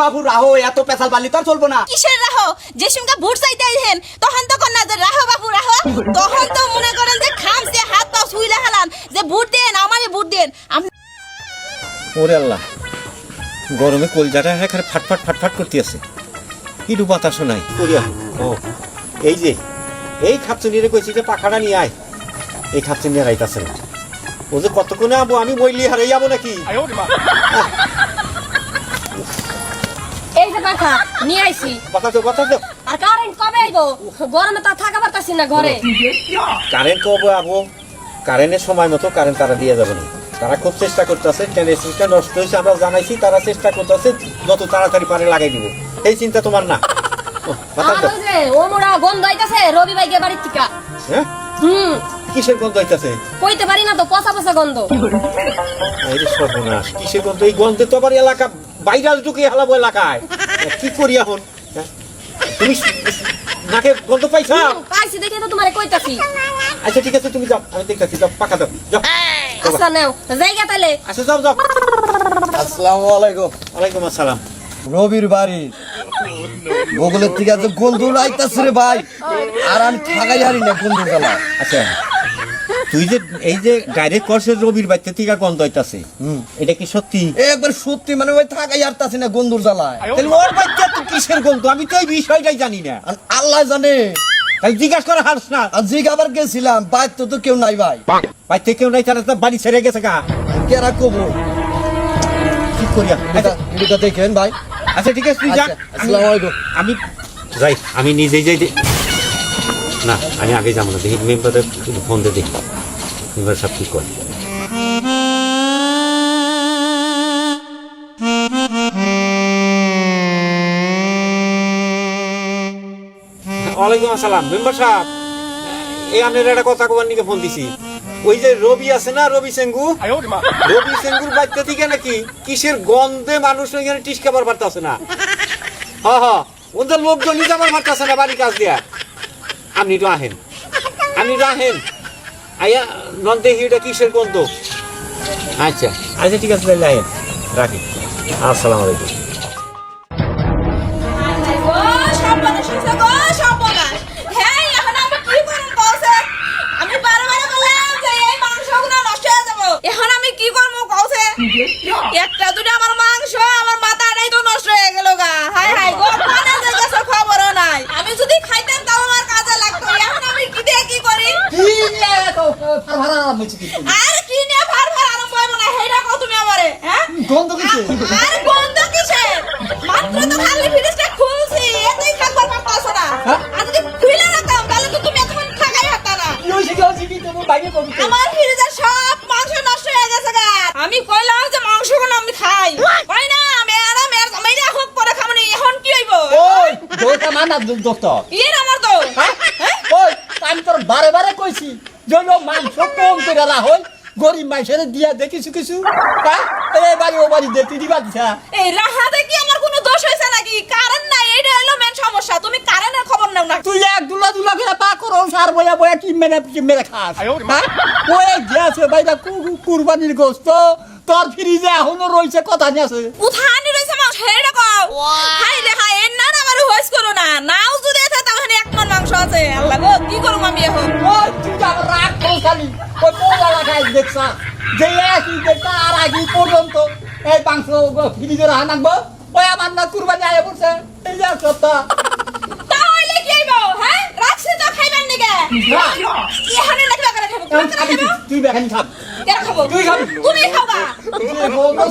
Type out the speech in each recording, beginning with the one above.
বাবু রাহো, এত পেছাল বালি তো আর চলবো না। কিসের রাহো? যে সঙ্গে ভোট চাইতে আইছেন তখন তো কন্যা যে রাহো বাবু রাহো, তখন তো মনে করেন যে খামছে হাত পা ছুইলে হেলান যে ভোট দেন, আমারে ভোট দেন। ওরে আল্লাহ, গরমে কলজাটা এখানে ফাটফাট ফাটফাট করতে আছে, একটু বাতাসও নাই। করিয়া ও এই যে এই খাপচুনিরে কইছি যে পাখাটা নিয়ে আয়, এই খাপচুনি আইতাছে না। ও যে কতক্ষণে আবো, আমি মইলি হারাই যাবো নাকি? এই যে পাখা নিয়ে আইছি। বাতাস আর কারেন্ট কবে আইবো? গরমে তো থাকা পারতাছি না ঘরে। কারেন্ট কবে আবো? কারেন্টের সময় মতো কারেন্ট তারা দিয়ে যাবে না। তারা খুব চেষ্টা করতেছে, ট্রান্সমিটার নষ্ট হয়েছে আমরা জানাইছি, তারা চেষ্টা করতেছে যত তাড়াতাড়ি পারে লাগাই দিব। এই চিন্তা তোমার না। ওমরা গন্ধ আইতাছে রবি ভাই গে বাড়ির থেকে। হ্যাঁ, কিসের গন্ধ হইতাছে? কইতে পারি না তো, পচা পচা গন্ধ। এই যে সর্বনাশ, কিসের গন্ধ? এই গন্ধে তো আবার এলাকা ভাইরাল ঢুকে হালাবো এলাকায়। কি করি এখন? তুমি নাকে গন্ধ পাইছা? পাইছি দেখে তো তোমারে কইতাছি। আচ্ছা ঠিক আছে, তুমি যাও, আমি দেখতেছি। যাও, পাকা দাও, যাও। আচ্ছা নাও জায়গা তাইলে। আচ্ছা যাও যাও। আসসালামু আলাইকুম। ওয়ালাইকুম আসসালাম। রবির বাড়ি বগলের থেকে যে গন্ধ আইতাছে রে ভাই, আর আমি থাকাই হারি না গন্ধ জ্বালা। আচ্ছা, তুই যে এই যে ডাইরেক্ট করছে রবির বাড়িতে থেকে গন্ধ হইতাছে, এটা কি সত্যি? একবার সত্যি, মানে ওই থাকাই হারতাছি না গন্ধর জ্বালায়। তাহলে ওর বাচ্চা তো কিসের গন্ধ? আমি তো এই বিষয়টাই জানি না। আর আল্লাহ জানে। তাহলে জিজ্ঞাসা করে হারস না? আর জিগাবার গেছিলাম, বাইর তো কেউ নাই ভাই। বাড়িতে কেউ নাই, তারা তো বাড়ি ছেড়ে গেছে গা। কেরা কবো কি করিয়া? এটা দেখেন ভাই। আচ্ছা ঠিক আছে, তুই যা। আসসালামু আলাইকুম। আমি যাই, আমি নিজেই যাই। না, আমি আগে যাবো না, দেখি মেম্বারের ফোন দিয়ে দেখি মেম্বার সব কি করে। ওয়ালাইকুম আসসালাম মেম্বার সাহেব, এই আপনার একটা কথা কবার নিকে ফোন দিছি। ওই যে রবি আছে না, রবি সেঙ্গু, রবি সেঙ্গুর বাচ্চা থেকে নাকি কিসের গন্ধে মানুষ ওইখানে টিসকাবার পারতেছে না। হ্যাঁ, ওদের লোকজনই যাবার পারতেছে না বাড়ির কাজ দিয়া। আপনি তো আহেন, আইয়া নন দেখি এটা কিসের গন্ধ। আচ্ছা আচ্ছা ঠিক আছে, তাহলে আহেন, রাখি। আসসালামু আলাইকুম। একটা দুটো আমার মাংস, আমার মাথাটাই তো নষ্ট হয়ে গেল গা। হায় হায় গো, খানা গেছে খবরও নাই। আমি যদি খাইতাম তাও আমার কাজে লাগতো। এখন আমি কি দিয়ে কি করি? আর কি নিয়ে ফারফার আরম্ভ হইব না, হেডা কও তুমি আমারে? হ্যাঁ, গন্ধ কিসে? আর গন্ধ কিসে? মাত্র তো খালি ফ্রিজটা খুলছি, এতেই থাকবার পারতাছ না। আর যদি খুলে রাখতাম তাহলে তো তুমি এখন থাকাই হতা না। আমার ফ্রিজের সব মাংস নষ্ট হয়ে গেছে গা। আমি কইলাম যে মাংসগুলো আমি খাই, কই না মেয়েরা মেয়েরা হোক পরে খামনি। এখন কি হইব? ওই দোটা মানা দোস্ত ইয়ে আমার তো ওই আমি তোর বারে বারে কইছি জন্য মাংস কম করে রাখই, গরিব মানুষের দিয়া দেখিস কিছু। এই বাড়ি ও বাড়ি দিয়ে দিবা দিছা। এই রাহাতে কি আমার কোনো দোষ হইছে নাকি? কারণ নাই, এইটা হলো মেন সমস্যা। তুমি কারণের খবর নাও না। তুই এক দুলা করে পা করো, সার বয়া বয়া কি মেরে খাস। ওই গেছে বাইরা কুরবানির গোস্ত, তোর ফ্রিজে এখনো রয়েছে, কথা নিয়ে আছে। উঠানি রইছে মাংস, হেডা কও। হাই রে হাই, এর না আমার হইস করো না। নাও যদি এতে তাহলে এক মন মাংস আছে। আল্লাহ গো, কি করব আমি এখন? ওই তুই আমার রাগ করো খালি। ওই পোলা লাগাই দেখছা যে একই দেখতা আর আগে পর্যন্ত এই মাংস ফ্রিজে রাখা নাকবো। ওই আমার না কুরবানি আয় পড়ছে, এই যে সপ্তাহ তাহলে কি হইব? হ্যাঁ, রাখছি তো খাইবেন নিকে। এখানে নাকি বাগানে খাবো? তুই বেখানি খাব। কেন খাবো? তুই খাবি। তুমি খাবা।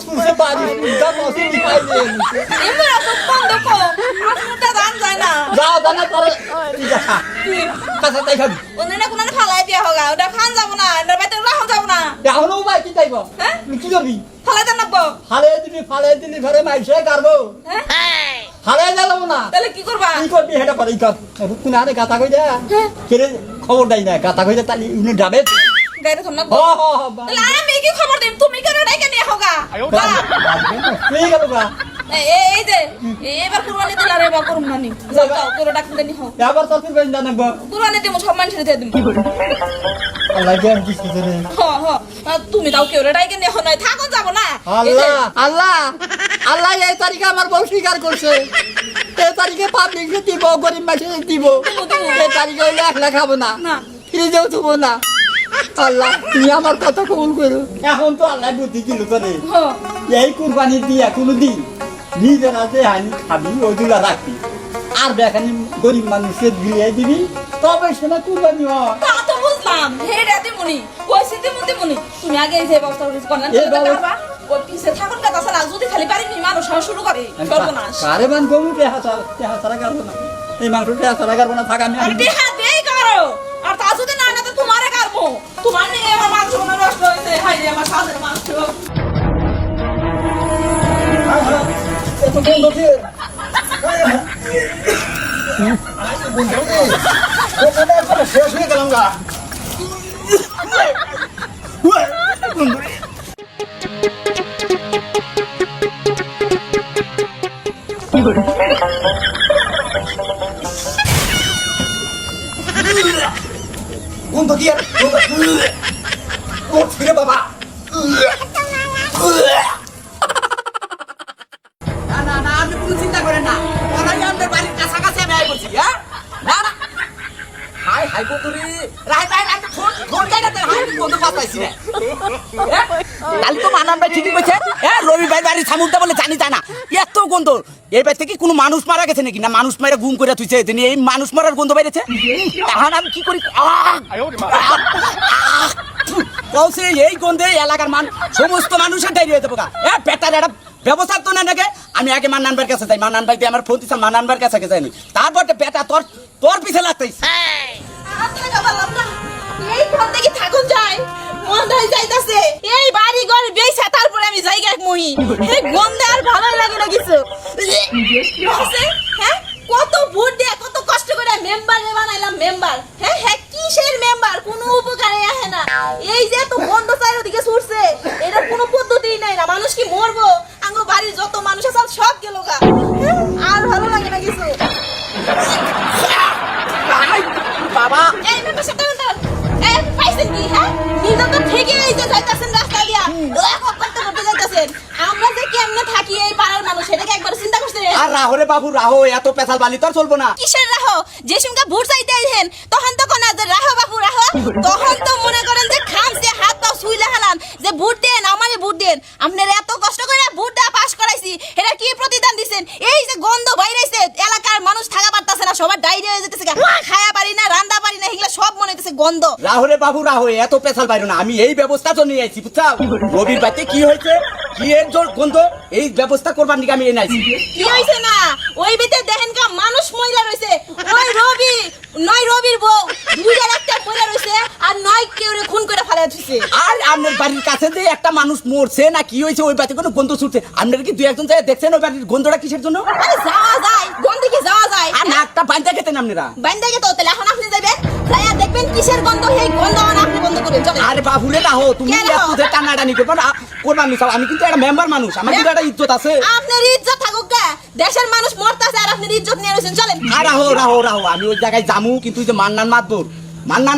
শুনছে বাড়ি দাম অসুবিধা খাই দিয়ে এমরা তো বন্ধ কো। আপনারটা দান যায় না। যাও দানা করে তুই দেখা কাছে তাই খাবি। ওনে কোন ফালাই দিয়া হোগা, ওটা খান যাব না, এর বাইতে রাখো যাব না। এখনো ভাই কি চাইব? হ্যাঁ, কি করবি? ফালাই দেন নাকবো। ফালে দিলি ঘরে মাইসে কারবো। হ্যাঁ, ফালে জ্বালাবো না। তাহলে কি করবা? কি করবি হেটা করে কর। তুই না রে গাতা কই দে। কেরে খবর দেই না, গাতা কই দে তালি উনি যাবে। গাইরে থম নাকবো। তাহলে আমি কি খবর দেব? তুমি কেন ডাইকে নিয়ে হোগা? তুই গেল গা। এই যে এবার কুরবানি দিলা রে বা কুরবানি। যাও তোর ডাকতে নি হোক। এবার তোর তুই বেন জানাবো। কুরবানি দিমু, সব মানুষের দিয়ে দিমু। আল্লাহ জ্ঞান কি করে। তুমি দাও কেউ রে ডাইকে নিয়ে হয় থাকো যাব না। আল্লাহ আল্লাহ এই তারিখে আমার বউ স্বীকার করছে, এই তারিখে পাবলিককে দিব, গরিব মানুষকে দিব, এই তারিখে হইলে একলা খাবো না, ফ্রিজেও থুবো না। আল্লাহ তুমি আমার কথা কবুল করো। এখন তো আল্লাহ বুদ্ধি দিল তোরে, এই কুরবানি দিয়া কোনোদিন নিজেরা যে হানি খাবি ওইগুলা রাখবি, আর বেখানি গরিব মানুষকে দিয়ে দিবি, তবে সেটা কুরবানি হয়। তা তো বুঝলাম, হে রাতে মুনি কইছি দিমুতি মুনি তুমি আগে এই যে ব্যবস্থা করনা এই ব্যবস্থা- ওই পিছে থাকুন কথা ছাড়া যদি খালি বাড়ি নিয়ে মানুষ হওয়া শুরু করে সর্বনাশ। কারে মান গমু টেহা ছাড়া করবো না, এই মাংস টেহা ছাড়া করবো না, থাক আমি আরে দেহা দেই করো, আর তা যদি না না তো তোমারে করবো, তোমার নিয়ে আমার মাংস মনে নষ্ট হয়েছে, হাই রে আমার সাদের মাংস। এত বন্ধ দিয়ে শেষ হয়ে গেলাম গা। বন্ধ দিয়ে রে বাবা। না না আপনি কোনো চিন্তা করেন না, ওরাই আমাদের বাড়ির কাছাকাছি আমি আয় করছি। হ্যাঁ না না হাই হাই বন্ধুরি রাই রাই রাই ফোন ফোন কাটাতে হাই বন্ধু পাতাইছি না। কালি তো মানান ভাই ঠিকই কইছে, হ্যাঁ রবি ভাই বাড়ি সামুদ্দা বলে জানি তা না এত গন্ধ। এই বাড়িতে কি কোনো মানুষ মারা গেছে নাকি, না মানুষ মারা গুম করে তুইছে এই মানুষ মারার গন্ধ বাইরেছে। এখন আমি কি করি, কৌশে এই গন্ধে এলাকার সমস্ত মানুষের ডায়রিয়া হয়ে যাবো গা। পেটার একটা ব্যবস্থা তো না নাকি, আমি আগে মান্নান ভাইয়ের কাছে যাই, মান্নান ভাই দিয়ে আমার ফোন দিচ্ছে, মান্নান ভাইয়ের কাছে যাইনি, তারপর বেটা তোর তোর পিছে লাগতেছে। আর থাকা পারলাম না, এই ফোন থেকে থাকুন যায় মন্দাই যাইতাছে, এই বাড়ি ঘর বেইছা তারপরে আমি জায়গা মহি, এই গন্ধে আর ভালো লাগে না কিছু। আছে, হ্যাঁ কত ভোট দিয়ে কত কষ্ট করে মেম্বার বানাইলাম, মেম্বার হ্যাঁ হ্যাঁ কিসের মেম্বার, কোনো উপকারে আসে না। এই যে তো গন্ধ চারিদিকে ছুটছে, এটা কোনো পদ্ধতিই নাই না, মানুষ কি মরবো, আঙ্গো বাড়ির যত মানুষ আছে সব গেল গা, আর ভালো লাগে না কিছু। বাবা এই মেম্বার সাথে এই পাইছেন কি, হ্যাঁ নিজে তো ঠিকই এই যে যাইতাছেন রাস্তা দিয়া করতে করতে যাইতাছেন, আমরা যে কেমনে থাকি এই পাড়ার মানুষ সেটাকে একবার চিন্তা করছেন? আর রাহো রে বাবু রাহো, এত পেশাল বালি তো আর চলবো না। কিসের রাহো, যে সঙ্গে ভোট চাইতে আইছেন তখন তো কোন যে রাহো বাবু রাহো, তখন তো মনে করেন যে খামছে হাত পা ছুইলা হালান যে ভোট দেন আমারে ভোট দেন, আপনারা এত কষ্ট করে ভোট দেয়া পাস করাইছি, এটা কি প্রতিদান দিবেন? এই যে গন্ধ বাইরেছে, এলাকার মানুষ থাকা পারতাছে না, সবার ডায়রিয়া হয়ে যেতেছে, খায়া পারি না, রান্না পারি না, এগুলা সব মনে হইতেছে গন্ধ। রাহো রে বাবু রাহো, এত পেশাল বাইরো না, আমি এই ব্যবস্থা তো নিয়ে আইছি বুঝছাও। রবির বাড়িতে কি হয়েছে, কি এর জোর গন্ধ, এই ব্যবস্থা করবার নিকে আমি এনে আইছি। কি হইছে না, ওই ভিতরে দেখেন কা মানুষ মহিলা রইছে, ওই রবি নয় রবির বউ দুইটার একটা মহিলা রইছে, আর নয় কেউ খুন করে ফেলা দিছে। আর আপনার বাড়ির কাছে যে একটা মানুষ মরছে না কি হয়েছে, ওই বাড়িতে কোনো গন্ধ ছুটছে, আপনারা কি দুই একজন যায় দেখছেন ওই বাড়ির গন্ধটা কিসের জন্য? আরে যাওয়া যায়, গন্ধে কি যাওয়া যায়? আর নাকটা বাইন্দা খেতেন আপনারা। বাইন্দাকে তো তাহলে এখন আপনি যাবেন, যাইয়া দেখবেন কিসের গন্ধ, সেই গন্ধ আপনি বন্ধ করবেন চলেন। আরে বাবুরে রাহো, তুমি কেন? এত যে টানাটানি করবে না করবার নিছাও, আমি কিন্তু একটা মেম্বার মানুষ, আমার কিন্তু একটা ইজ্জত আছে। আপনার ইজ্জত থাকুক গা, দেশের মানুষ মরতাছে আর আপনি ইজ্জত নিয়ে রয়েছেন, চলেন। আর রাহো রাহো রাহো, আমি ওই জায়গায় যামু, কিন্তু ওই যে মান্নান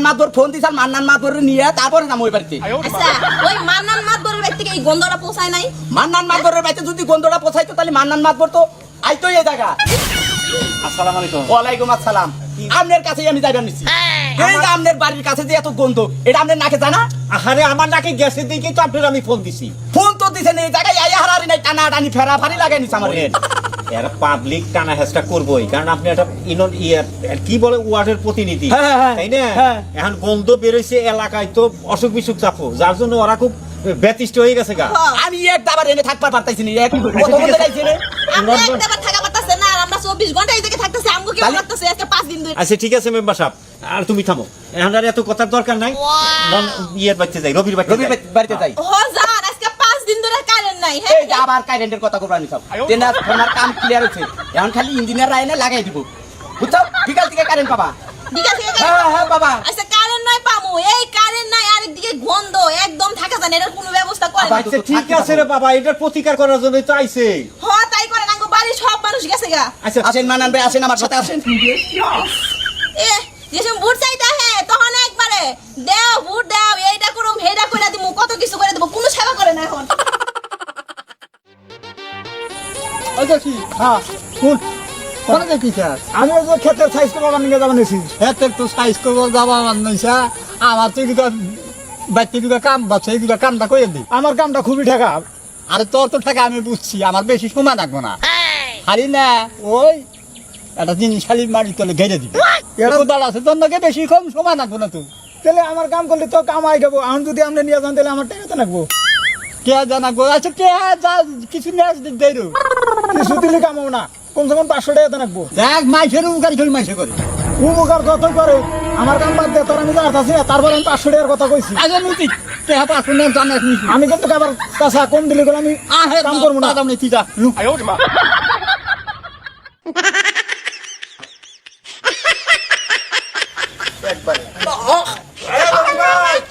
মাতবর ফোন দিছাল, মান্নান মাতবর নিয়ে তারপরে যাবো ওই বাড়িতে। আচ্ছা ওই মান্নান মাতবরের বাড়ি থেকে এই গন্ধটা পৌঁছায় নাই? মান্নান মাতবরের বাড়িতে যদি গন্ধটা পৌঁছাইতো তাহলে মান্নান মাতবর তো আইতো এই জায়গা। আসসালামু আলাইকুম। ওয়ালাইকুম আসসালাম। আপনার কাছেই আমি যাইবার নিছি। এই যে আপনার বাড়ির কাছে যে এত গন্ধ, এটা আপনার নাকে জানা? আরে আমার নাকি গ্যাসের দিকে তো আপনার আমি ফোন দিছি। ফোন তো দিছেন, এই জায়গায় আইয়া হারারি নাই, টানাটানি ফেরাফারি লাগাই নিছে আমার। এর পাবলিক টানা হেসটা করবোই, কারণ আপনি একটা কি বলে ওয়ার্ডের প্রতিনিধি, হ্যাঁ, হ্যাঁ, তাই না? হ্যাঁ। এখন গন্ধ বেরোইছে এলাকায়, তো অসুখ বিসুখ চাপো, যার জন্য ওরা খুব ব্যতিষ্ঠ হয়ে গেছে গা। আমি এক দাবার এনে থাকবার পারতাইছি না, এক কত বন্ধ রাইছে রে। আপনি একবার থাকা পারতাছেন না, আর আমরা 24 ঘন্টা এই জায়গায় থাকতেছি, আমগো কি তাহলে? করতেছে আজকে 5 দিন ধরে। আচ্ছা ঠিক আছে মেম্বার সাহেব, আর তুমি থামো, এখন আর এত কথার দরকার নাই। ইয়ের বাড়িতে যাই, রবির বাড়িতে রবি যাই। বাড়িতে যাই। ও জান আজকে 5 দিন ধরে কারেন্ট নাই, এই হ্যাঁ যে আবার কারেন্টের কথা করবার নিছাও, তেনার ফোনার কাম ক্লিয়ার হচ্ছে, এখন খালি ইঞ্জিনিয়ার আইনে লাগাই দিব বুঝছো, বিকাল থেকে কারেন্ট পাবা। ঠিক আছে হ্যাঁ হ্যাঁ বাবা। আচ্ছা কারেন্ট নাই পামু, এই কারেন্ট নাই, আরেকদিকে গন্ধ, একদম থাকা যায় না, এটার কোনো ব্যবস্থা করেন না। আচ্ছা ঠিক আছে রে বাবা, এটার প্রতিকার করার জন্যই তো আইছে। হ তাই করেন, আমগো বাড়ির সব মানুষ গেছে গা। আচ্ছা আসেন মানান ভাই, আসেন আমার সাথে আসেন। এ যেসব ভোট চাইতে হ্যাঁ তখন একবারে দেও ভোট দেও, এইটা করুম সেইটা করে দিমু, কত কিছু করে দেবো, কোনো সেবা করে না এখন। করছি হ্যাঁ শুন কোনে দেখিস আমি ওই যে ক্ষেতের সাইজ করবার নিয়ে যাবেন এসি হ্যাঁ তো সাইজ করবো যাবা মানছা আমার তো এগুলো বাচ্চা এগুলো কাম বাচ্চা এগুলো কামটা করে দিই আমার কামটা খুবই ঠেকা আরে তোর তো টাকা আমি বুঝছি আমার বেশি সময় লাগবো না খালি না ওই একটা জিনিস খালি মাটি তলে ঘেরে দিবি এটা কোদাল আছে তোর নাকি বেশি কম সময় লাগবো না তুই তাহলে আমার কাম করলে তো কামাই দেবো আমি যদি আপনি নিয়ে যান তাহলে আমার টাকাতে রাখবো কে জানাবো আচ্ছা কে যা কিছু নিয়ে দেয় কিছু দিলে কামাবো না কমসে কম 500 টাকাতে রাখবো দেখ মাইসের উপকার খেলে মাইসে করে উপকার কত করে আমার কাম বাদ দিয়ে তোর আমি জানতাছি না তারপর আমি 500 টাকার কথা কইছি আগে নুতি কে হাপা শুনে জানাস নিছি আমি কিন্তু আবার কাঁচা কম দিলে গেলে আমি আহে কাম করবো না দাম নেই তুই যা নু।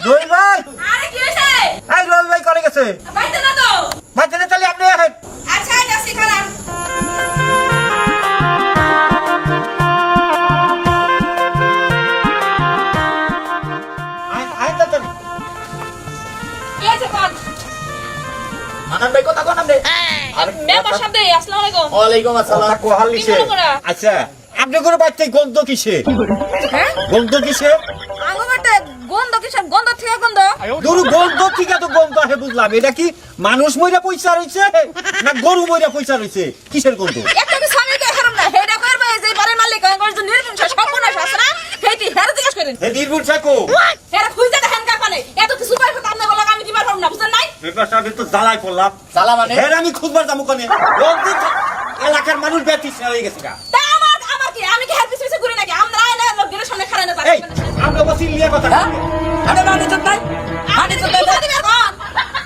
রবি ভাই আরে কি হয়েছে এই রবি ভাই করে গেছে বাইতে না তো বাচ্চা না তাহলে আপনি আহেন আচ্ছা যাচ্ছি খারাপ আহেন তাড়াতাড়ি। কি হয়েছে কোন মানান ভাই কথা কোন আপনি মেম্বার সাহেব আসসালামু আলাইকুম ওয়ালাইকুম আসসালাম কথা কোহাল নিছে। কি মনে করা? আচ্ছা আপনি করে বাচ্চা গন্ধ কিসের হ্যাঁ গন্ধ কিসের আঙ্গুমাতে গন্ধ কিসব গন্ধ থেকে গন্ধ গরু গন্ধ ঠিক আছে গন্ধ আসে বুঝলাম এটা কি মানুষ মইরা পয়সা রয়েছে না গরু মইরা পয়সা রয়েছে কিসের গন্ধ একটা কি সামনে হারাম না হেডা করবে যে বাড়ির মালিক আমার যে নির্গুণ সম্পূর্ণ আছে না হেটি হেরে জিজ্ঞাসা করেন হে নির্গুণ থাকো হেরা খুঁজে দেখেন কাপানে এত কিছু পাই কথা আপনি বলা আমি কি পারলাম না বুঝেন নাই ব্যাপার সাহেব তো জ্বালাই পড়লাম সালা মানে হের আমি খুঁজবার যাবো কোনে এলাকার মানুষ ব্যাটিস হয়ে গেছে গা তা আমার কি আমি কি হের পিছে ঘুরে নাকি আমরা আয়না লোকদের সামনে খাড়া না এই আমরা বসি লিয়ে কথা হ্যাঁ আরে মানি চোদ নাই মানি চোদ নাই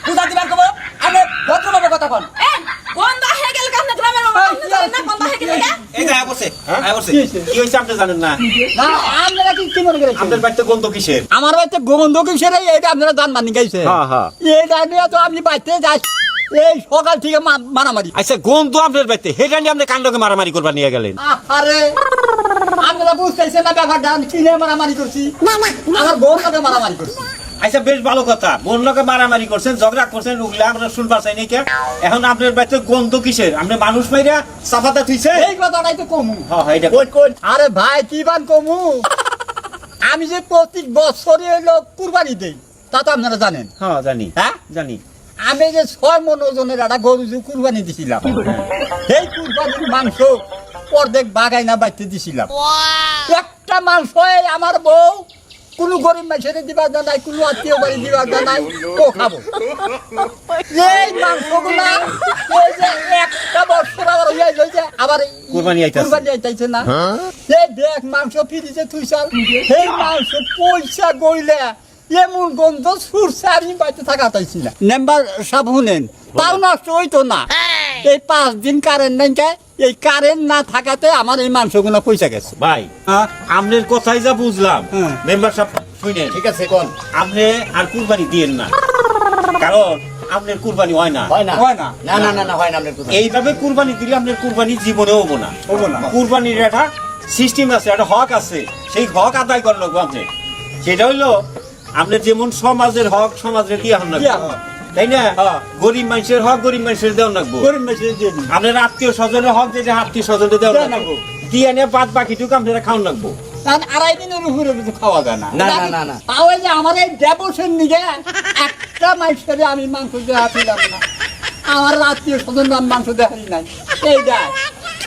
পূজা দিবার কব আমি ভদ্রভাবে কথা কোন এই গন্ধ হয়ে গেল কামনে গ্রামের মানুষ জানেন না গন্ধ হয়ে গেল এই যা বসে হ্যাঁ বসে কি হইছে আপনি জানেন না না আপনারা কি মনে করেছেন আপনার বাড়িতে গন্ধ কিসের আমার বাড়িতে গন্ধ কিসের এটা আপনারা জান মানি গাইছে হ্যাঁ, হ্যাঁ। এইটা নিয়ে তো আপনি বাড়িতে যাই এই সকাল থেকে মারামারি আচ্ছা গন্ধ আপনার বাড়িতে হেটা নিয়ে আপনি কাণ্ডকে মারামারি করবার নিয়ে গেলেন আরে আপনারা বুঝতেছেন না ব্যাপারটা আমি কিনে মারামারি করছি আমার গন্ধকে মারামারি করছি আচ্ছা বেশ ভালো কথা বন্যকে মারামারি করছেন ঝগড়া করছেন ওগুলা আমরা শুনবার চাই নাকি এখন আপনার বাড়িতে গন্ধ কিসের আপনি মানুষ মাইরা সাফাতা থুইছে এই কথাটাই তো কমু হ্যাঁ এটা কোন আরে ভাই কি বান কমু আমি যে প্রতি বছরে হলো কুরবানি দেই তা তো আপনারা জানেন হ্যাঁ জানি হ্যাঁ জানি আমি যে 6 মণ ওজনের একটা গরু যে কুরবানি দিছিলাম সেই কুরবানির মাংস অর্ধেক বাগাই না বাইতে দিছিলাম একটা মাংস আমার বউ কোনো গরিব মানুষের দিবার জানাই কোনো আত্মীয় বাড়ি দিবার জানাই ও খাবো এই মাংসগুলা এই যে একটা বছর আবার হইছে আবার কুরবানি আইতাছে। কুরবানি আইতাছে না এই দেখ মাংস ফিরিছে তুই চাল এই মাংস পয়সা গইলে এমন গন্ধ সুরছে আমি বাইতে থাকা পাইছি না মেম্বার সব শুনেন তাও নষ্ট হইতো না এই 5 দিন কারেন্ট নাই কে এই কারেন্ট না থাকাতে আমার এই মাংসগুলো পয়সা গেছে ভাই হ্যাঁ আপনার কথাই যা বুঝলাম হ্যাঁ। মেম্বার সাহেব শুনেন ঠিক আছে কোন আপনি আর কুরবানি দিয়েন না কারণ আপনার কুরবানি হয় না হয় না হয় না। না না না না হয় না আপনার কথা এইভাবে কুরবানি দিলে আপনার কুরবানি জীবনেও হবো না হবো না। কুরবানির একটা সিস্টেম আছে একটা হক আছে সেই হক আদায় করা লাগবো আপনি সেটা হইলো আপনার যেমন সমাজের হক সমাজের দিয়ে হন দিয়া হক। তাই না হ্যাঁ। গরিব মানুষের হক গরিব মানুষের দেওয়া লাগবো গরিব মানুষের দিয়ে দিই। আপনার আত্মীয় স্বজনের হক যেটা আত্মীয় স্বজনের দেওয়া দেওয়া লাগবো লাগবো। দিয়ে নিয়ে বাদ বাকিটুকু আপনারা খাওয়ান লাগবো কারণ 2.5 দিনের উপরে কিছু খাওয়া যায় না না, না, না, না। তাও এই যে আমার এই দেবসের নিগে একটা মানুষের আমি মাংস দেওয়া ছিলাম না আমার আত্মীয় স্বজন আমি মাংস দেখাই নাই এই দেখ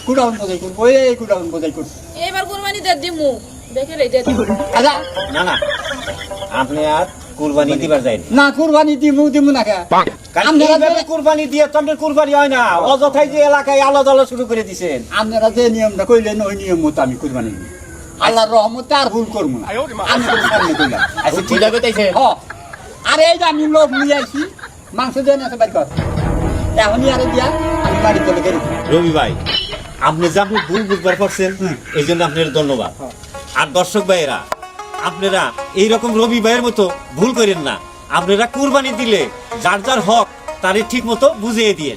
কুড়াউন বোঝাই করবো এই কুড়াউন বোঝাই করবো এবার কুরবানি দে দিমু দেখে রে দে আচ্ছা না না আপনি আর কুরবানি দিবার যাই না কুরবানি দিমু না কে কারণ আপনারা এইভাবে যে- কুরবানি দিয়ে তো আপনার কুরবানি হয় না অযথাই যে এলাকায় আলাদা আলাদা শুরু করে দিছেন আপনারা যে নিয়মটা কইলেন ওই নিয়ম মতো আমি কুরবানি দিই আল্লাহর রহমতে আর ভুল করবো না আমি তো সামনে কইলাম আচ্ছা ঠিক আছে তাইছে হ আর এই যে আমি লোক নিয়ে আসি মাংস দিয়ে না বাড়ি কর এখনই আরে দিয়া আমি বাড়ি চলে গেছি রবি ভাই আপনি যে আপনি ভুল বুঝবার পারছেন এই জন্য আপনার ধন্যবাদ আর দর্শক ভাইয়েরা আপনারা এইরকম রবি ভাইয়ের মতো ভুল করেন না আপনারা কুরবানি দিলে যার যার হক তারে ঠিক মতো বুঝিয়ে দিয়ে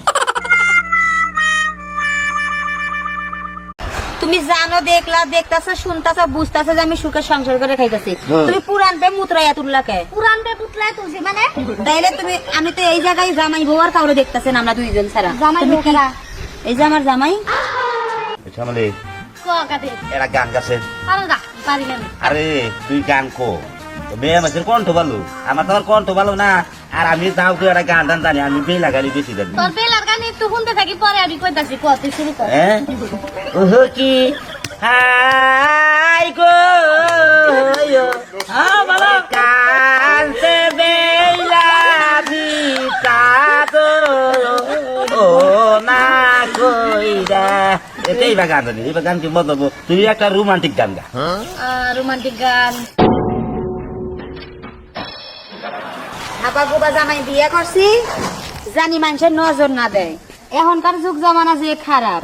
তুমি জানো দেখলা দেখতাছো শুনতাছো বুঝতাছো যে আমি সুখে সংসার করে খাইতাছি তুমি পুরান পে মুতরাইয়া তুললাকে পুরান পে পুতলায় তুলছি মানে তাইলে তুমি আমি তো এই জায়গায় জামাই বউ আর কাউরে দেখতাছেন আমরা দুইজন ছাড়া জামাই তুমি কি- বোকেরা এই যে আমার জামাই। শ্যামলি কাদের এরা গান গাছে। ভালো না পারি না আমি। আরে তুই গান কো মেয়ে মাছের কণ্ঠ ভালো, আমার তোমার কণ্ঠ ভালো না। আর আমি যাও তুই একটা গান টান জানি, আমি বেলা গালি বেশি জানি। তোর বেলার গান একটু শুনতে থাকি, পরে আমি কইতাছি, কত শুরু কর। হ্যাঁ ওহো কি হাই গো বলো কানতে বেলা ভিতা তো ও না কইরা। এটাই বা গান জানি, এবার গান কি বদলাবো? তুই একটা রোমান্টিক গান গা। রোমান্টিক গান। হাবা গোবা জামাই বিয়ে করছি, জানি মানুষের নজর না দেয়। এখনকার যুগ জামানা যে খারাপ,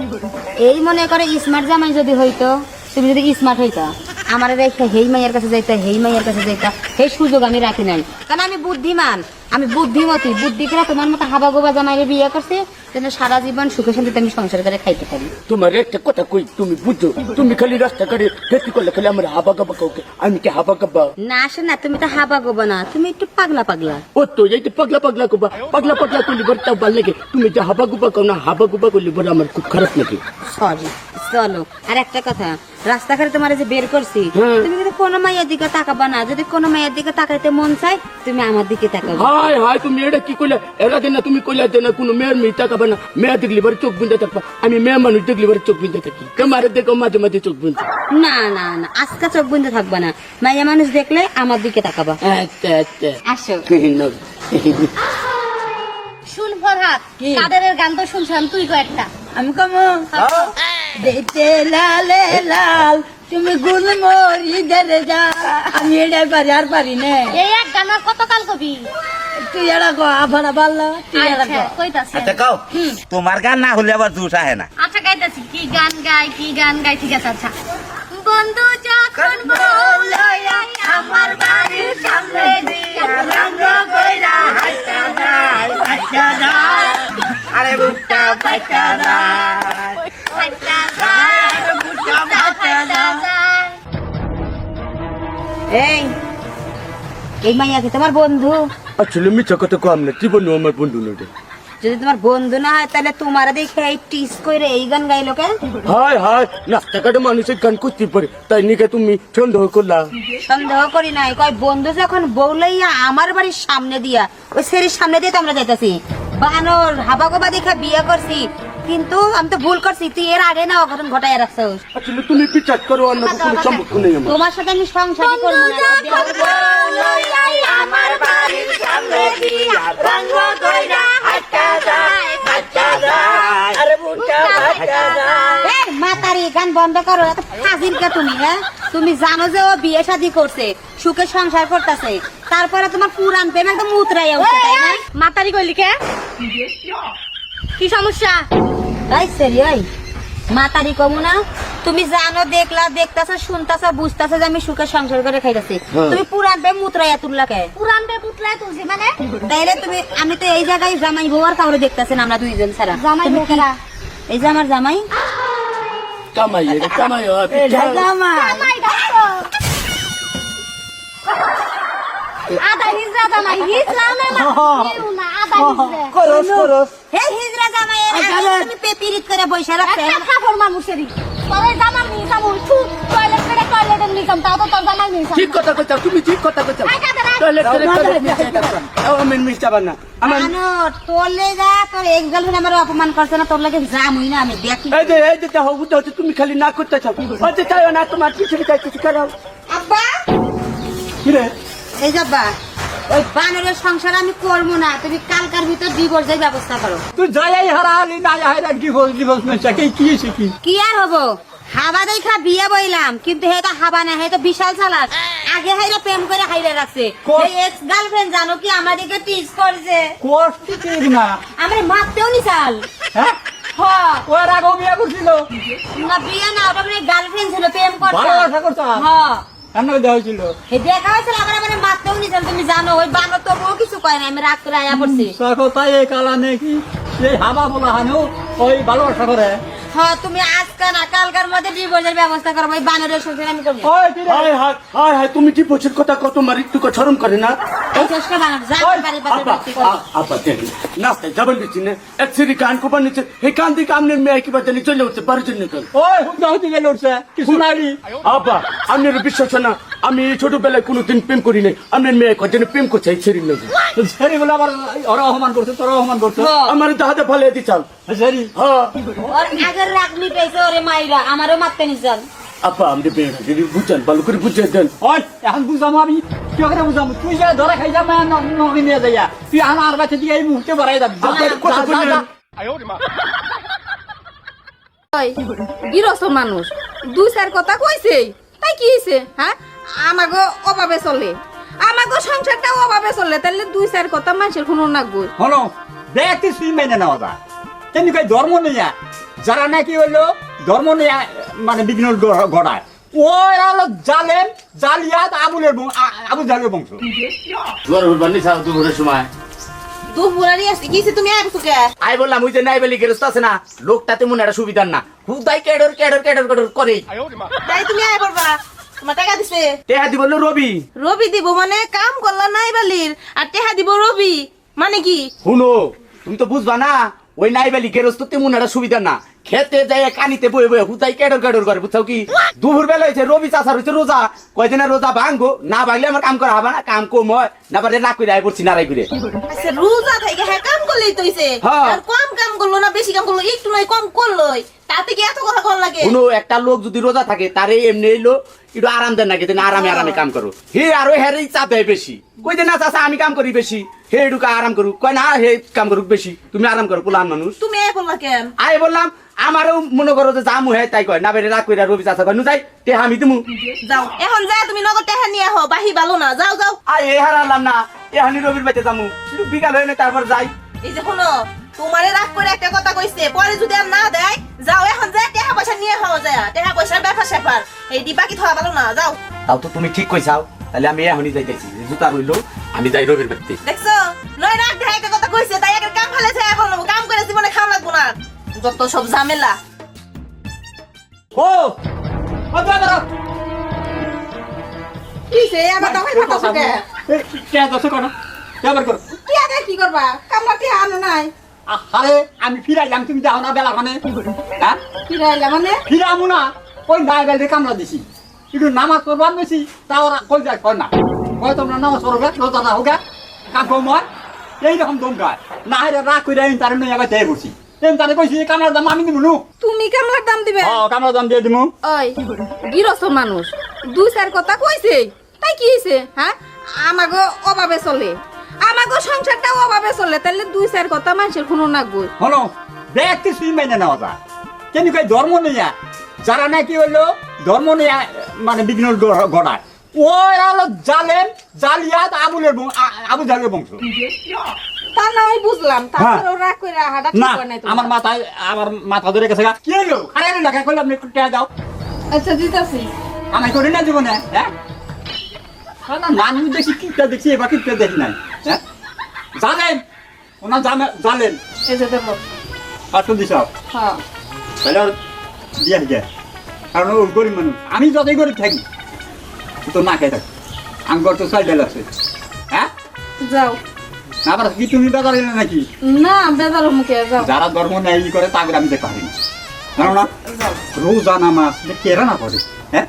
এই মনে করে স্মার্ট জামাই যদি হইতো, তুমি যদি স্মার্ট হইতা, আমার রেখে হেই মাইয়ের কাছে যাইতা, হেই মাইয়ের কাছে যাইতা, সেই সুযোগ আমি রাখি নাই। কারণ আমি বুদ্ধিমান, আমি বুদ্ধিমতী, বুদ্ধি করে তোমার মতো হাবা গোবা জামাইরে বিয়ে করছি, যেন সারা জীবন সুখে শান্তিতে আমি সংসার করে খাইতে পারি। তোমার একটা কথা কই, তুমি বুঝো, তুমি খালি রাস্তা করে হেঁটে করলে খালি আমার হাবা গাবা কাউকে, আমি কি হাবা গাবা? না আসে না, তুমি তো হাবা গোবা না, তুমি একটু পাগলা পাগলা। ও তো এই যে পাগলা পাগলা করবা, পাগলা পাগলা করলে বড় তাও ভালো লাগে। তুমি যে হাবা গুবা কও না, হাবা গুবা করলে বড় আমার খুব খারাপ লাগে। সরি, চলো। আর একটা কথা, রাস্তাঘাটে তোমার যে বের করছি, তুমি কিন্তু কোনো মাইয়ের দিকে তাকাবা না। যদি কোনো মাইয়ের দিকে তাকাইতে মন চায়, তুমি আমার দিকে তাকাবা। হাই হাই, তুমি এটা কি কইলা? এর আগে না তুমি কইলা যে না কোনো মেয়ের মেয়ে তাকাবে না, মেয়ে দেখলি বড় চোখ বুঝতে থাকবা। আমি মেয়ে মানুষ দেখলি বড় চোখ বুঝতে থাকি, তোমার দেখো মাঝে মাঝে চোখ বুঝতে। না না না, আজকে চোখ বুঝতে থাকবা না, মাইয়া মানুষ দেখলে আমার দিকে তাকাবা। আচ্ছা আচ্ছা, আসো। শুন ফরহাদ, কাদেরের গান তো শুনছিলাম, তুই কয়েকটা। আমি কমো দেখতে লালে লাল, তুমি গুলমরি দেরে যা। আমি এটা পারি আর পারি না। এই এক গান আর কত কাল কবি? তুই এটা কো আফারা পারলো, তুই এটা আচ্ছা, কো। কইতাছি। আচ্ছা কাও, তোমার গান না হলে আবার জুস আহে না। আচ্ছা গাইতাছি, কি গান গাই, কি গান গাই, ঠিক আছে। আচ্ছা, বন্ধু যখন বললো আমার বাড়ির সামনে দিয়া রঙ কইরা হাইটা যায়, হাইটা যায়, আরে বুকটা ফাইটা যায়। হাইটা যায়, বুঝা হাইটা যায়। এই মাইয়া কি তোমার বন্ধু? আসলে মিছা কথা কম না, জীবনে আমার বন্ধু নয়। যদি তোমার বন্ধু না হয়, তাহলে তোমার দেখে এই টিস করে এই গান গাইলো কেন? হাই হাই, রাস্তাঘাটে মানুষের গান করতে পারে, তাই নিকে তুমি সন্দেহ করলা? সন্দেহ করি নাই, কয় বন্ধু যখন বউ লইয়া আমার বাড়ির সামনে দিয়া, ওই সেরির সামনে দিয়ে তো আমরা যাইতাছি। বানর হাবা গোবা দেখে বিয়ে করছি, কিন্তু আমি তো ভুল করছি। তুই এর আগে না অঘটন ঘটাই রাখছিস। আসলে তুমি বিচার করো, অন্য কোনো সম্পর্ক নেই আমার। তোমার সাথে আমি সংসার করবো না। আমার বাড়ির সামনে দিয়া রঙ কইরা হাইটা যায়, হাইটা যায়, আরে বুকটা ফাটা যায়। এই মাতারি, গান বন্ধ করো। এত ফাজিল কে তুমি? হ্যাঁ, তুমি জানো যে ও বিয়ে শাদী করছে, সুখে সংসার করতেছে, তারপরে তোমার পুরান প্রেম একদম মুতরাইয়া উঠছে, তাই না? মাতারি কইলি কে? কি সমস্যা? তাই সেরি, ওই মাতারি কমু না? তুমি জানো, দেখলা, দেখতাছো, শুনতাছো, বুঝতাছো যে আমি সুখে সংসার করে খাইতাছি, তুমি পুরান প্রেম মুতরাইয়া তুললা কে? পুরান বে পুতলায় তুলছি মানে? তাইলে তুমি, আমি তো এই জায়গায় জামাই বউ আর কাউরে দেখতাছেন, আমরা দুইজন ছাড়া। জামাই তুমি বউ কি- কারা? এই যে আমার জামাই। কামাই এটা কামাই হয়। জামাই ডাকো। আদা হিজরা জামাই, হিজরা না না, কেউ না, আদা হিজরা। করস করস হে হিজরা জামাই, তুমি পেপিরিত করে বইসা রাখছে। একটা কাপড় মানুষেরই। তোর এই জামার নিয়ে যাবো, ছুট, টয়লেট করে টয়লেটের নিয়ে যাবো, তাও তো তোর জামাই নিয়ে যাবো। ঠিক কথা কইছো, তুমি ঠিক কথা কইছো। আই কাদের আই? টয়লেট করে টয়লেট নিয়ে যাইতাম। আমি মিষ্টাবা না, আমার তোর লেগা তোর এক গার্লফ্রেন্ড আমার অপমান করছে না, তোর লাগে জামুই না আমি দেখি। এই যে দেখো বুঝতে হচ্ছে, তুমি খালি না করতে চাও, হচ্ছে চাই না, তোমার পিছনে চাই কিছু করাও। আব্বা, কি রে? এই যাবা, ওই বানরের সংসার আমি করবো না, তুমি কালকার ভিতর ডিভোর্সের ব্যবস্থা করো। তুই যাই হারালি না হারা ডিভোর্স ডিভোর্স মেশা কি শিখি কি আর হবো, হাবা দেখা বিয়ে বইলাম, কিন্তু হে তো হাবা না, হে তো বিশাল চালাক। আগে হাইরা প্রেম করে হাইরা রাখছে। এই এক্স গার্লফ্রেন্ড জানো কি আমাদেরকে টিজ করছে, কোর্স ঠিক না আমার মারতেও নি চাল। হ্যাঁ হ্যাঁ, ওর আগে বিয়ে করছিল না বিয়ে না, ওটা মানে গার্লফ্রেন্ড ছিল, প্রেম করছে। ভালোবাসা করতা হ্যাঁ, কেন দেওয়া হয়েছিল হে দেখা হয়েছিল, আবার আমার মারতেও নি চাল। তুমি জানো ওই বানর তো বউ কিছু কয় না, আমি রাগ করে আয়া পড়ছি। তাই এই কালা নেকি এই হাবা বলা হানু ওই ভালোবাসা করে হ্যাঁ, তুমি আজকাল না কালকার মধ্যে ডিভোর্সের ব্যবস্থা করবো, ওই বানরের সংসার আমি করবো। ওই কি রে? হায় হায় হায় হায়, তুমি কি বছর কথা কত মারি, একটু শরম করে না? এই চেষ্টা বানান যা বাড়ি বাড়ি আপা দেখ নাস্তায় যাবেন দিচ্ছি না এক সিরি গান কোপার নিচ্ছে এই কান দিকে আপনার মেয়ে কি বাজানি চলে উঠছে পারছেন না কেন ওই হুদা হুদি গেলে উঠছে কিছু নাই আপা আপনার বিশ্বাস হয় না আমি ছোটবেলায় কোনোদিন প্রেম করি নাই আপনার মেয়ে কজন প্রেম করছে এই ছেড়ি লোক সেরি বলে আবার ওরা অপমান করছে তোরা অপমান করছে আমার দাহাতে ফালিয়ে দিচ্ছাল সেরি হ্যাঁ ওর আগের রাগনি পেয়েছে ওরে মাইরা আমারও মারতে নিছাল আপা আপনি বেড়া যদি বুঝছেন ভালো করে বুঝিয়ে দেন ওই এখন বুঝামো আমি কি করে বুঝামো তুই যা ধরে খাই যা মা নকি নিয়ে যাইয়া তুই আমার বাচ্চা দিয়ে এই মুহূর্তে বাড়াই যাবি কথা বললেন ওই গিরস্ত মানুষ দুই চার কথা কইছে তাই কি হইছে হ্যাঁ আমাগো অভাবে চলে আমাগো সংসারটা অভাবে চলে তাহলে দুই চার কথা মানুষের কোনো নাগবো হলো দেখতে সুই মেনে নেওয়া যায় তেমনি কই ধর্ম নিয়ে যারা নাকি হইলো ধর্ম নিয়ে মানে বিঘ্ন ঘটায় ওই হলো জালেম জালিয়াত আবু জালের বংশ জোর বানি সাউ দুপুরের সময় দুপুরারি আসছে কিছে তুমি আইবছো কে আই বললাম ওই যে নাই বেলি গেরস্ত আছে না লোকটা তেমন একটা সুবিধা না হুদাই কেডর কেডর কেডর কেডর করে তাই তুমি আই পড়বা তোমার টাকা দিছে টেহা দি বললো রবি রবি দিব মানে কাম করলা নাই বালির আর টেহা দিব রবি মানে কি শুনো তুমি তো বুঝবা না ওই নাই বেলি গেরস্ত তেমন একটা সুবিধা না খেতে যাই কানিতে বয়ে বয়ে হুদাই কেডর কেডর করে বুঝছো কি দুপুর বেলা হয়েছে রবি চাষার হয়েছে রোজা কয়দিনের রোজা ভাঙবো না ভাঙলে আমার কাম করা হবে না কাম কম হয় না পারে রাগ করে আয় পড়ছি নারাই করে আচ্ছা রোজা থেকে হ্যাঁ কাম করলেই তো হইছে হ্যাঁ। আর কম কাম করলো না বেশি কাম করলো একটু নয় কম করলোই তাতে কি এত কথা কর লাগে কোনো একটা লোক যদি রোজা থাকে তারে এমনি এলো একটু আরাম দেন নাকি আরামে আরামে কাম করো হে আরো হেরেই চাপ দেয় বেশি কই যে না চাষা আমি কাম করি বেশি হে এটুকু আরাম করুক কয় না হে কাম করুক বেশি তুমি আরাম করো পোলান মানুষ তুমি আই পড়লা কেন আয় বললাম আমারও মনে করো যে জামু হ্যাঁ তাই কয় না বেরে রাগ করে রবি চাষা কয় নু যাই তে আমি তুমি যাও এখন যা তুমি নগদ টেহা নিয়ে আহ বাহি ভালো না যাও যাও আয় এ হারালাম না এহানি রবির বাইতে যামু একটু বিকাল হয়ে না তারপর যাই এই যে শোনো তোমারে রাগ করে একটা কথা কইছে পরে যদি আর না দেয় যাও এখন যা টাকা পয়সা নিয়ে হওয়া যায় টাকা পয়সার ব্যাপার স্যাপার এই দি বাকি থাকা ভালো না যাও তাও তো তুমি ঠিক কইছাও তাহলে আমি এখনই যাইতেছি জুতা রইলো আমি যাই রবির বাইতে দেখছো নয় রাগ দেয় একটা কথা কইছে তাই একটা কাম ফেলেছে এখন কাম করে জীবনে খাওয়া লাগবো না যত সব ঝামেলা ও দাদা কিছে আবার দাও ভাত আছে কে দছে কোন এবার কর কি আগে কি করবা কামলাটি আনো নাই আরে আমি ফিরাইলাম তুমি যাও না বেলা মানে হ্যাঁ কি রাইলা মানে ফিরামু না ওই নাই বেলে কামলা দিছি কিন্তু নামাজ পড়বার বেশি তা ওরা কই যায় কয় না কয় তোমরা নামাজ পড়বে রোজা না হোক কাম কম হয় এইরকম দম গায় না হেরে রাগ করে তার নয় আবার দেয় বসি তারে কইছি কামলার দাম আমি দিব নু তুমি কামলার দাম দিবে কামলার দাম দিয়ে দিমু ওই গিরস্ত মানুষ দুই চার কথা কইছে তাই কি হইছে হ্যাঁ আমাগো অভাবে চলে আমাগো সংসারটা অভাবে চলে তাহলে দুই চার কথা মানুষের কোনো নাগবো হলো দেখতে সুই মেনে নেওয়া যায় কেন কই ধর্ম নিয়ে যারা নাকি হইলো ধর্ম নিয়ে মানে বিঘ্ন ঘটায় ওই হলো জালেম জালিয়াত আবু জালের বংশ তা না আমি বুঝলাম তারপরে ওরা কইরা হাডা না ঠিক করে নাই তো আমার মাথা ধরে গেছে কি হলো আরে লেখা করলে আপনি একটু টাকা দাও আচ্ছা দিতাছি আমি করি না জীবনে হ্যাঁ না মানুষ দেখি কিটা দেখি এবার কিটা দেখি নাই হ্যাঁ জালেম ওনার জালেম এই যে দেবো পাঁচশো দিছ হ্যাঁ তাহলে দিয়ে দিয়ে কারণ ও গরিব মানুষ আমি যতই গরিব থাকি ও তো না খেয়ে থাকি আমি গর তো ছয় ডাল আছে হ্যাঁ যাও না আবার কি তুমি বেজার এলে নাকি না বেজার মুখে যাও যারা ধর্ম ন্যায় করে তাকে আমি দেখতে পারি না জানো না রোজা নামাজ কেরা না করে হ্যাঁ